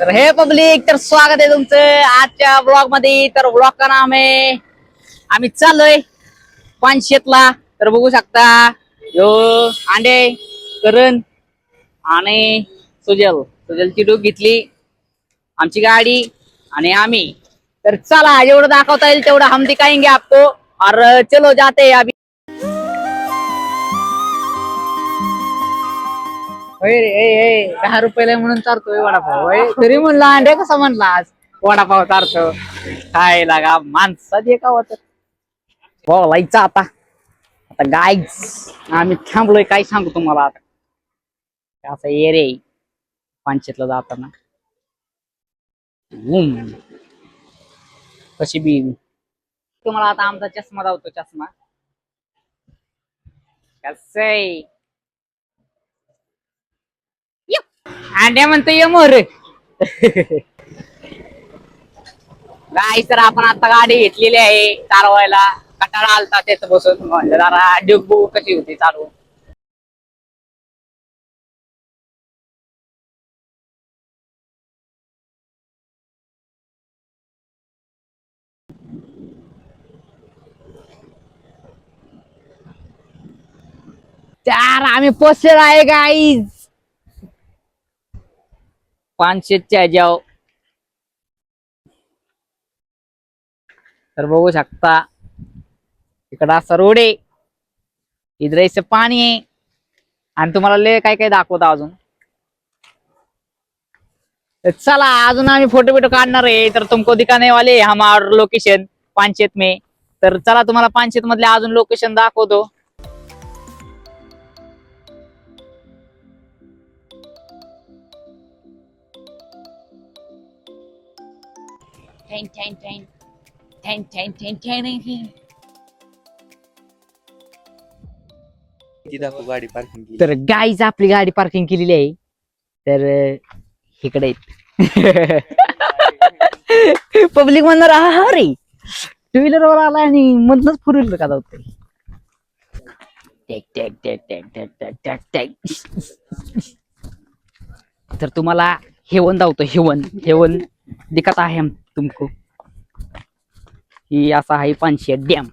तर हे पब्लिक, तर स्वागत आहे तुमचं आजच्या ब्लॉग मध्ये. तर ब्लॉग का नाम आहे, आम्ही चाललोय पानशेतला. तर बघू शकता यो आंडे, करण आणि सुजलची डूब घेतली आमची गाडी आणि आम्ही. तर चला, जेवढं दाखवता येईल तेवढं हम दिखाएंगे आपको. और चलो जाते हैं अभी. होय रे, 10 रुपयाला म्हणून चारतोय वडापाव. होय, तरी म्हणला अंडे कसा म्हणला आज वडापाव चारतो. काय लागा माणसात एका होत बोलायचं. आता आता गाईज आम्ही थांबलोय, काय सांगू तुम्हाला आता. असं ये रे पानशेतला जाताना कशी बी. तुम्हाला आता आमचा चष्मा धावतो. चष्मा कसं अंड्या म्हणतो ये मोर. नाही तर आपण आता गाडी घेतलेली आहे चालवायला. कटाळा आलता त्याच बसून, म्हणलं जरा ड्यूक बघू कशी होती चालवून. चार आम्ही पोचलेलो आहे गाईज पानशेतच्या ह्याच्यावर. तर बघू शकता इकडं असा रोड आहे, इधर इथं पाणी आहे आणि तुम्हाला लय काय काय दाखवतो अजून. तर चला, अजून आम्ही फोटो बिटो काढणार आहे. तर तुमको दिखाने वाले हमार लोकेशन पानशेत में. तर चला, तुम्हाला पानशेत मधले अजून लोकेशन दाखवतो. गाडी पार्किंग केली. तर गाईज आपली गाडी पार्किंग केलेली आहे. तर इकडे पब्लिक म्हणणार हा रे टू व्हीलर वर आला आणि मधनच फोर व्हीलर का जाऊ. तर तुम्हाला हेवन धावतो. हेवन हेवन दिखता है हम तुमको. ही असा आहे पानशेत डॅम.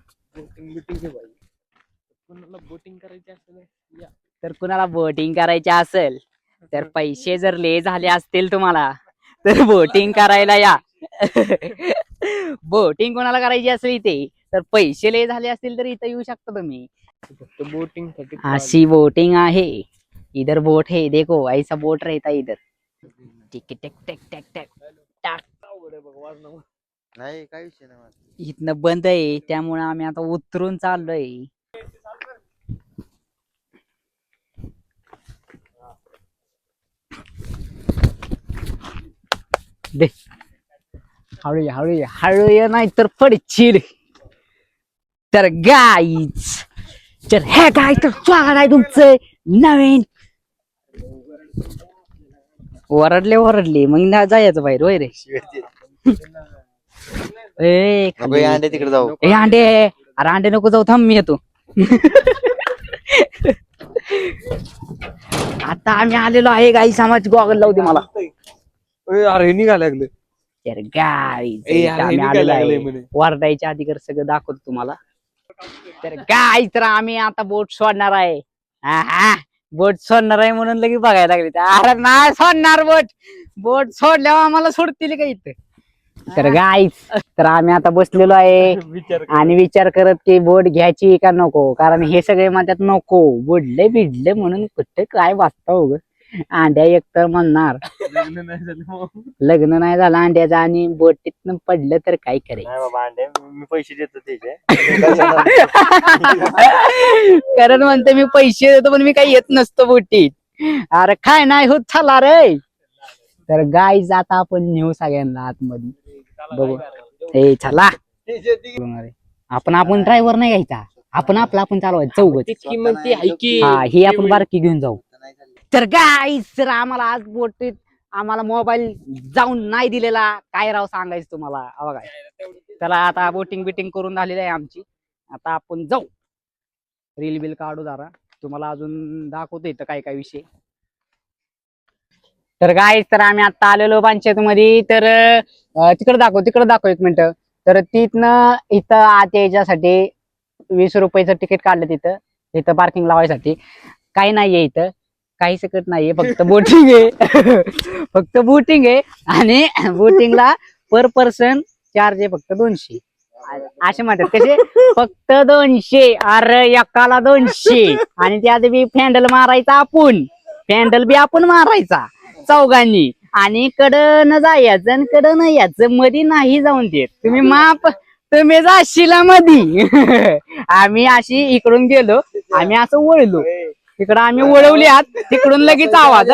बोटिंग करायची असेल तर कुणाला बोटिंग करायची असेल तर पैसे जर ले झाले असतील तुम्हाला तर बोटिंग करायला या. बोटिंग कोणाला करायची असेल इथे तर पैसे ले झाले असतील तर इथं येऊ शकता तुम्ही. बोटिंग अशी बोटिंग आहे. इधर बोट है, देखो ऐसा बोट रहता है इधर. Tick tick tick tick tick टाक. नाही, काय विषय नाही. इथनं बंद आहे, त्यामुळे आम्ही आता उतरून चाललोय. दे हळू हळू हळू नाही तर पडशील. तर गाईच, तर हे गाय तर स्वागत आहे तुमचं नवीन. ओरडले मग ना जायचं बाहेर. होय रे अंडे तिकडे जाऊ. ए अंडे, अरे अंडे नको जाऊ, थांब मी येतो. आता आम्ही आलेलो आहे गाई समाज. गॉगल लावू दे मला. अरे निघायला लागलं. तर गाई आम्ही आलेलो आहे. वरडायच्या आधी कर सगळं दाखवतो तुम्हाला. तर गाई, तर आम्ही आता बोट सोडणार आहे. बोट सोडणार आहे म्हणून लगेच बघायला लागले. अरे नाही सोडणार बोट. बोट सोडल्यावर आम्हाला सोडतील का इथं. तर गाईच, तर आम्ही आता बसलेलो आहे आणि विचार करत की बोट घ्यायची का नको. कारण हे सगळे म्हणतात नको, बुडले बिडले म्हणून कुठे काय वाचता उग. अंड्या एकतर म्हणणार लग्न नाही झालं अंड्याचं आणि बोटीतनं पडलं तर काय करायचं. बाबा अंडे मी पैसे देतो त्याचे. कारण म्हणते मी पैसे देतो पण मी काही येत नसतो बोटीत. अरे काय नाही होत, चला रे. तर गाईज आता आपण नेऊ सगळ्यांना आतमध्ये. बघू ए चला. आपण ड्रायव्हर नाही घ्यायचा, आपण आपण चालवायचं चौघ. हा, ही आपण बारकी घेऊन जाऊ. तर गाईज, तर आम्हाला आज बोटीत आम्हाला मोबाईल जाऊन नाही दिलेला. काय राव सांगायचं तुम्हाला. बघा, चला आता बोटिंग बिटिंग करून झालेली आहे आमची. आता आपण जाऊ, रील बिल काढू जरा, तुम्हाला अजून दाखवतो इथं काय काय विषय. तर गाईस तर आम्ही आता आलेलो पंचायत मध्ये तर तिकडे दाखव एक मिनिट. तर तिथनं इथं आत यायच्यासाठी 20 रुपयाचं तिकीट काढलं तिथं. इथं पार्किंग लावायसाठी काही नाहीये इथं, काही सकट नाहीये, फक्त बोटिंग आहे. फक्त बोटिंग आहे आणि बोटिंगला पर पर्सन चार्ज आहे फक्त 200. असे म्हणतात कसे फक्त 200. अरे एकाला 200 आणि त्यात बी फॅन्डल मारायचा आपण, फॅन्डल बी आपण मारायचा चौघांनी आणि कडन जायचं आणि कडन यायचं, मधी नाही जाऊन देत तुम्ही माप. तुम्ही जाशीला मधी. आम्ही अशी इकडून गेलो, आम्ही असं वळलो तिकडं, आम्ही वळवली आत तिकडून लगेच आवाज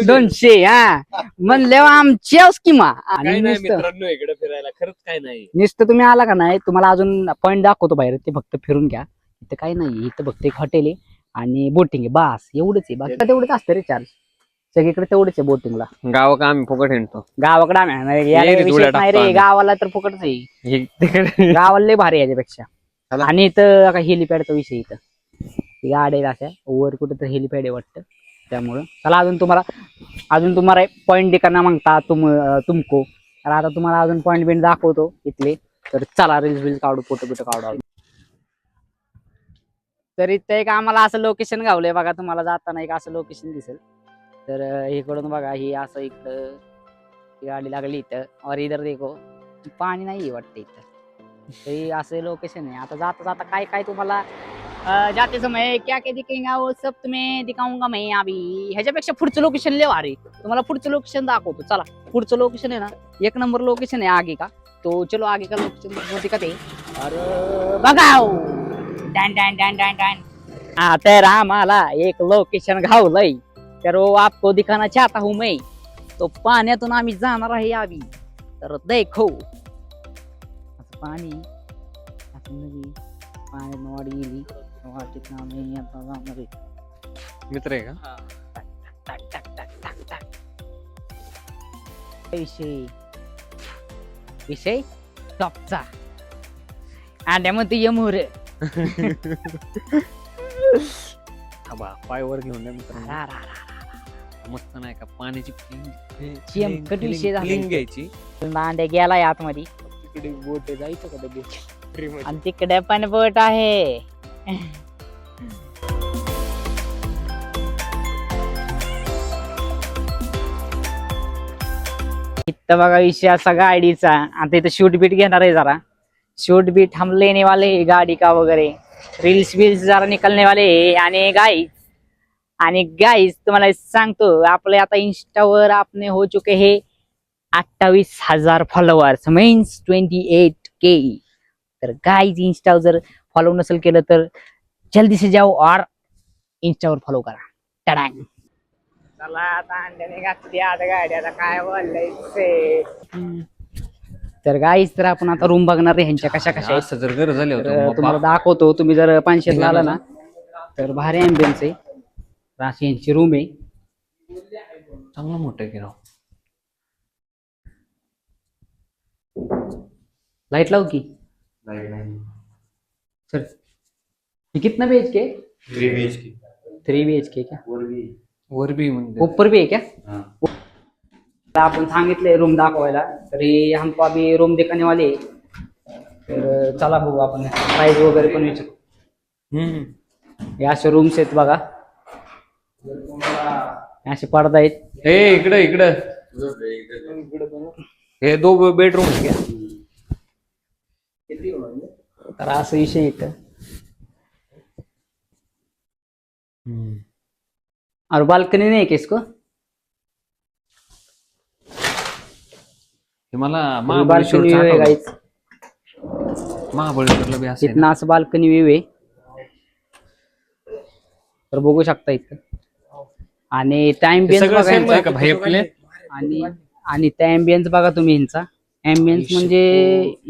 200. हा म्हणल्यावर आमच्या स्कीमा. आणि इकडे फिरायला खरंच काय नाही. नुसतं तुम्ही आला का नाही, तुम्हाला अजून पॉईंट दाखवतो बाहेर, ते फक्त फिरून घ्या. इथं काही नाही, इथं फक्त एक हॉटेल आहे आणि बोटिंग आहे, बास एवढंच आहे. बाकी तेवढंच असतं रे चार्ज, सगळीकडे तेवढंच आहे बोटिंगला. गावाकडे आम्ही फुकट हिंडतो. गावाकडे आम्ही नाही रे, गावाला तर फुकटच आहे. गावाला लय भारी आहे याच्यापेक्षा. आणि इथं हेलिपॅडचा विषय, इथं गाड्या अशा वर कुठे तर हेलिपॅड आहे वाटतं, त्यामुळं चला अजून तुम्हाला पॉईंट दिकाना मागता तुमको. तर आता तुम्हाला अजून पॉईंट बिंट दाखवतो इथले. तर चला रील्स काढू, फोटो काढू. तर इथं एक आम्हाला असं लोकेशन गावलंय बघा, तुम्हाला जाताना एक असं लोकेशन दिसेल. तर इकडून बघा, ही असं इकडं गाडी लागली इथं, और इधर देखो पाणी नाही वाटतं इथं. ते असं लोकेशन आहे. आता जाता काय काय तुम्हाला जाते समय क्या क्या दिखेगा वो सब तुम्हें दिखाऊंगा मैं अभी. ह्याच्यापेक्षा पुढचं लोकेशन लय भारी, तुम्हाला पुढचं लोकेशन दाखवतो. चला पुढचं लोकेशन आहे ना, 1 नंबर लोकेशन आहे आगे का. तो चलो आगे का लोकेशन दिखाते. और बघाओ डॅन डॅन डॅन डॅन डॅन. हा तर आम्हाला एक लोकेशन घावलंय, तर वो आपको दिखाना चाहता हूं मैं. तो पाण्यातून आम्ही जाणार आहे आम्ही. तर देखो पाणी असं नदी, पाण्यात वाढ गेली, वाटेत आम्ही आता जाणार आहे. मित्र आहे का? टाक टाक टाक टाक टाक. विषय टॉपचा अंड्यामध्ये यमोर. पायवर घेऊन द्या मित्रांनो. मस्त नाही का पाण्याची चिमकट विषय झाला. घ्यायची. अंड्या गेलाय आतमध्ये, तिकडे बोट जायचं का बोट, आणि तिकडे पण बोट आहे. इथं बघा विषय असा गाडीचा. आता इथं शूट बीट घेणार आहे जरा, शूट बीट हम लेने वाले गाडी का वगैरे, रील्स बिल्स जरा निकलने वाले. आणि गाईज तुम्हाला सांगतो, आपले आता इंस्टावर आपने हो चुके हे 28,000 फॉलोअर्स, मीन्स 28K. तर गाईज इंस्टावर जर फॉलो नसेल केलं तर जल्दी से जाओ और इंस्टावर फॉलो करा. टडांग. चला आता अंड्याने घातली आता गाडी, आता काय बोलायचंय. तर गाईज तर आपण आता रूम बघणार आहे ह्यांच्या कशा कशा आहेत. जर गरज झाली तर तुम्हाला दाखवतो. तुम्ही जर पानशेतला आला ना तर भारी ॲम्बियन्स आहे. अशी यांची रूम आहे, चांगलं मोठं आहे की राव. लाईट लावू की सर. ये कितना BHK? 3 BHK क्या? वर बी म्हणजे ऊपर भी है क्या? आपण सांगितले रूम दाखवायला, तरी हमको अभी रूम दिखाने वाले हैं. तर चला बघू, आपण प्राइस वगैरे पण विचारू. हे असे रूम्स आहेत बघा, असे पडदा आहेत. इकडं हे 2 बेडरूम आहे का? तर असं विषय इथं. और बाल्कनी नहीं है किसको? मला बाल्कनी व्यू आहे गाईज, महाबळेश्वरला बी असं इथनं असं बाल्कनी व्यू आहे. तर बघू शकता इथं. आणि त्या ॲम्बियन्स बघा, आणि त्या ॲम्बियन्स बघा तुम्ही. ह्यांचा ॲम्बियन्स म्हणजे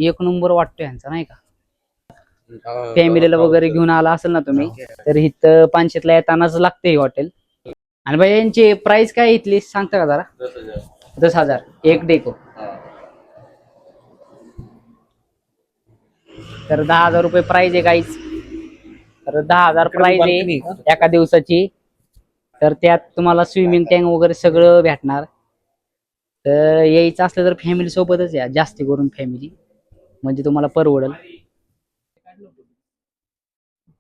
1 नंबर वाटतो ह्यांचा, नाही का. फॅमिलीला वगैरे घेऊन आला असेल ना तुम्ही, तर इथं पानशेतला येतानाच लागते हॉटेल. आणि भाई यांची प्राइस काय इथली सांगता का जरा? 10,000 एक डे को. तर 10,000 रुपये प्राइस आहे गाईज. तर 10,000 प्राइस आहे एका दिवसाची. तर त्यात तुम्हाला स्विमिंग टँक वगैरे सगळं भेटणार. तर यायचं असलं तर फॅमिली सोबतच या, जास्ती करून फॅमिली, म्हणजे तुम्हाला परवडेल.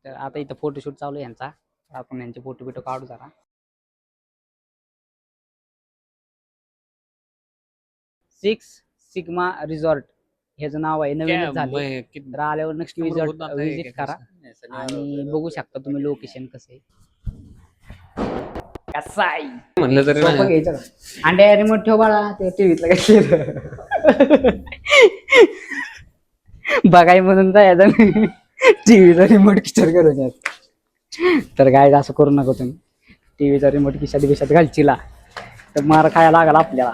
तर आता इथं फोटोशूट चालू आहे यांचा, आपण यांचे फोटो बिटो काढू जरा. सिक्स सिग्मा रिसॉर्ट ह्याचं नाव आहे, नवीनच झाले. तर आल्यावर नेक्स्ट विजिट करा आणि बघू शकता तुम्ही लोकेशन कसं आहे. कसं आहे म्हणलं तरी सोपं घ्यायचं का? अंडे रिमोट ठेव बाळा, ते टीव्हीतलं काय बघाय म्हणून जायचं टीव्हीचा रिमोट खिशात करून यायचं. तर काय असं करू नका तुम्ही, टीव्हीचा रिमोट खिशात घालचिला तर मार खायला लागला आपल्याला.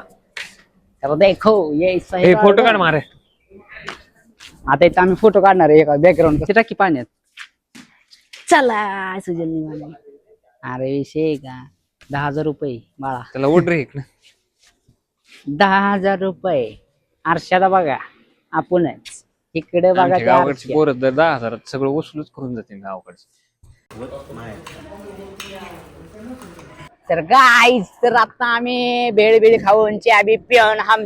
तर देखो ये फोटो काढ मारे. आता इथं आम्ही फोटो काढणार आहे एका बॅकग्राऊंड कशी टाकी पाण्यात. चला सुजल. अरे विषय का 10,000 रुपये बाळा, त्याला ओढ रे इकडे. 10,000 रुपये आरशाला बघा, आपणच इकडे बघा. आमच्या गावाकडची पोरं दर 10,000 सगळं वसूलच करून जाते गावाकडचे. तर गाईस, तर आता आम्ही भेळ खाऊन चहा बी पिऊन हम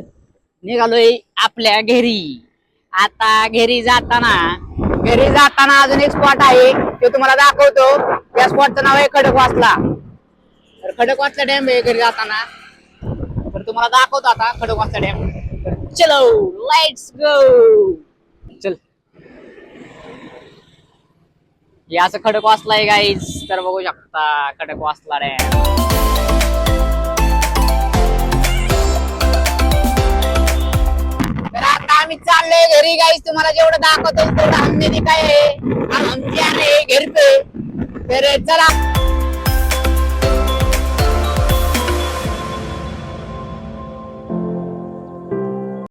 निघालोय आपल्या घरी. आता घरी जाताना अजून एक स्पॉट आहे, तो तुम्हाला दाखवतो. त्या स्पॉटचं नाव आहे खडकवासला. तर खडकवासला डॅम आहे घरी जाताना, तर तुम्हाला दाखवतो आता खडकवासला डॅम. चलो लेट्स गो. चल, हे असं खडकवासला आहे गाईस. तर बघू शकता खडकवासला डॅम. तर आता आम्ही चाललोय घरी गाईस. तुम्हाला जेवढं दाखवतो तेवढं आमने काय आहे, आमची आहे घर पे. तर चला.